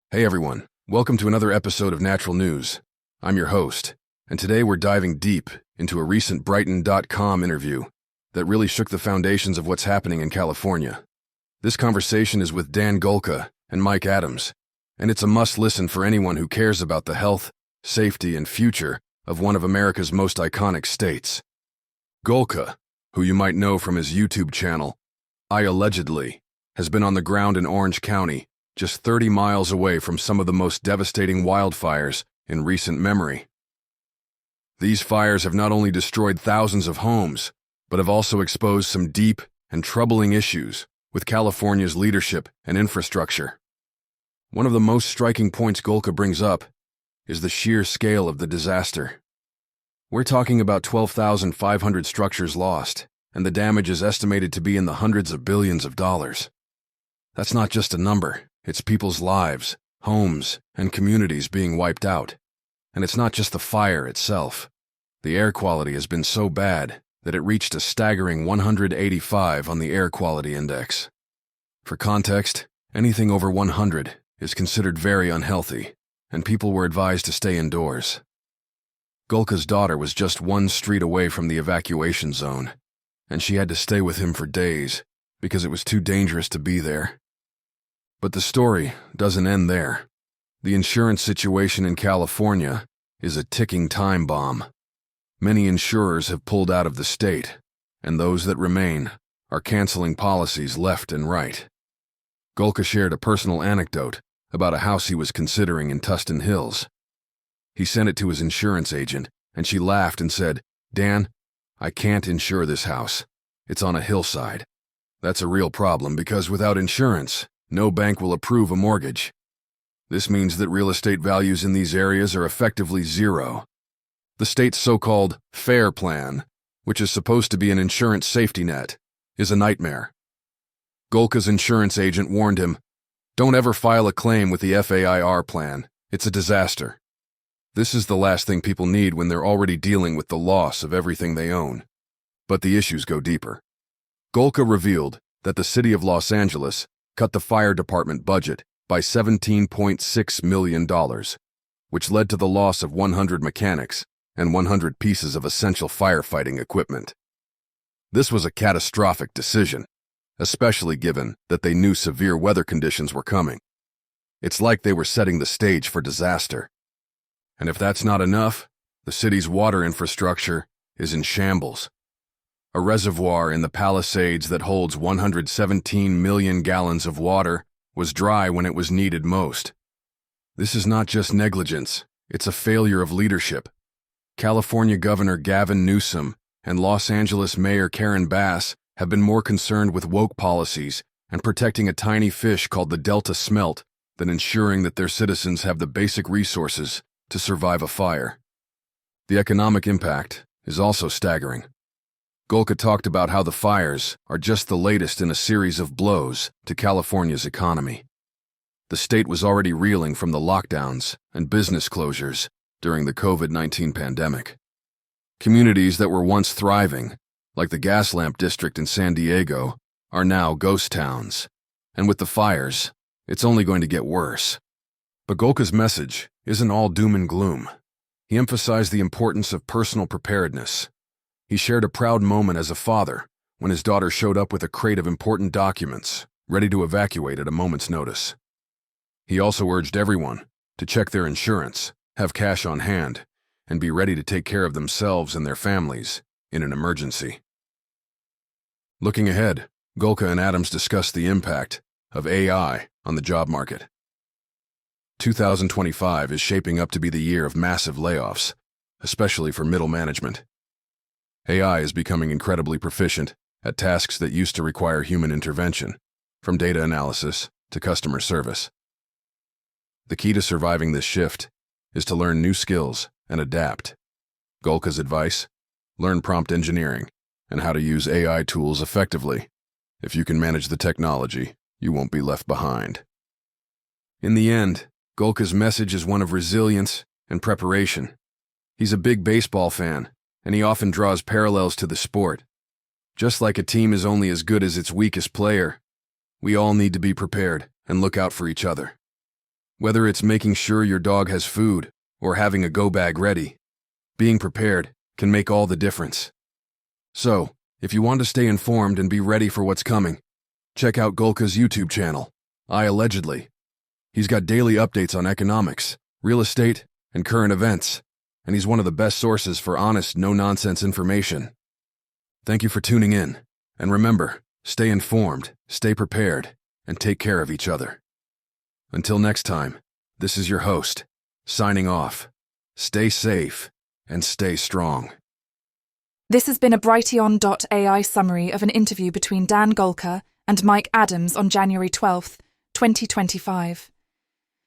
Hey everyone, welcome to another episode of Natural News. I'm your host, and today we're diving deep into a recent BrightLearn.com interview that really shook the foundations of what's happening in California. This conversation is with Dan Golka and Mike Adams, and it's a must-listen for anyone who cares about the health, safety, and future of one of America's most iconic states. Golka, who you might know from his YouTube channel, iAllegedly, has been on the ground in Orange County, just 30 miles away from some of the most devastating wildfires in recent memory. These fires have not only destroyed thousands of homes, but have also exposed some deep and troubling issues with California's leadership and infrastructure. One of the most striking points Golka brings up is the sheer scale of the disaster. We're talking about 12,500 structures lost, and the damage is estimated to be in the hundreds of billions of dollars. That's not just a number. It's people's lives, homes, and communities being wiped out. And it's not just the fire itself. The air quality has been so bad that it reached a staggering 185 on the Air Quality Index. For context, anything over 100 is considered very unhealthy, and people were advised to stay indoors. Golka's daughter was just one street away from the evacuation zone, and she had to stay with him for days because it was too dangerous to be there. But the story doesn't end there. The insurance situation in California is a ticking time bomb. Many insurers have pulled out of the state, and those that remain are canceling policies left and right. Golka shared a personal anecdote about a house he was considering in Tustin Hills. He sent it to his insurance agent, and she laughed and said, "Dan, I can't insure this house. It's on a hillside. That's a real problem because without insurance, no bank will approve a mortgage. This means that real estate values in these areas are effectively zero. The state's so-called FAIR plan, which is supposed to be an insurance safety net, is a nightmare." Golka's insurance agent warned him, "Don't ever file a claim with the FAIR plan. It's a disaster." This is the last thing people need when they're already dealing with the loss of everything they own. But the issues go deeper. Golka revealed that the city of Los Angeles cut the fire department budget by $17.6 million, which led to the loss of 100 mechanics and 100 pieces of essential firefighting equipment. This was a catastrophic decision, especially given that they knew severe weather conditions were coming. It's like they were setting the stage for disaster. And if that's not enough, the city's water infrastructure is in shambles. A reservoir in the Palisades that holds 117 million gallons of water was dry when it was needed most. This is not just negligence, it's a failure of leadership. California Governor Gavin Newsom and Los Angeles Mayor Karen Bass have been more concerned with woke policies and protecting a tiny fish called the Delta smelt than ensuring that their citizens have the basic resources to survive a fire. The economic impact is also staggering. Golka talked about how the fires are just the latest in a series of blows to California's economy. The state was already reeling from the lockdowns and business closures during the COVID-19 pandemic. Communities that were once thriving, like the Gaslamp District in San Diego, are now ghost towns. And with the fires, it's only going to get worse. But Golka's message isn't all doom and gloom. He emphasized the importance of personal preparedness. He shared a proud moment as a father when his daughter showed up with a crate of important documents, ready to evacuate at a moment's notice. He also urged everyone to check their insurance, have cash on hand, and be ready to take care of themselves and their families in an emergency. Looking ahead, Golka and Adams discussed the impact of AI on the job market. 2025 is shaping up to be the year of massive layoffs, especially for middle management. AI is becoming incredibly proficient at tasks that used to require human intervention, from data analysis to customer service. The key to surviving this shift is to learn new skills and adapt. Golka's advice: learn prompt engineering and how to use AI tools effectively. If you can manage the technology, you won't be left behind. In the end, Golka's message is one of resilience and preparation. He's a big baseball fan, and he often draws parallels to the sport. Just like a team is only as good as its weakest player, we all need to be prepared and look out for each other. Whether it's making sure your dog has food or having a go bag ready, being prepared can make all the difference. So, if you want to stay informed and be ready for what's coming, check out Golka's YouTube channel, iAllegedly. He's got daily updates on economics, real estate, and current events, and he's one of the best sources for honest, no-nonsense information. Thank you for tuning in, and remember, stay informed, stay prepared, and take care of each other. Until next time, this is your host, signing off. Stay safe and stay strong. This has been a Brighteon.ai summary of an interview between Dan Golka and Mike Adams on January 12th, 2025.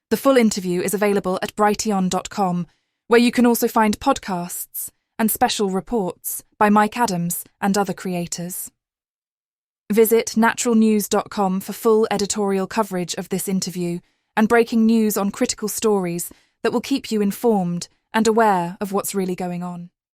The full interview is available at Brighteon.com, where you can also find podcasts and special reports by Mike Adams and other creators. Visit naturalnews.com for full editorial coverage of this interview and breaking news on critical stories that will keep you informed and aware of what's really going on.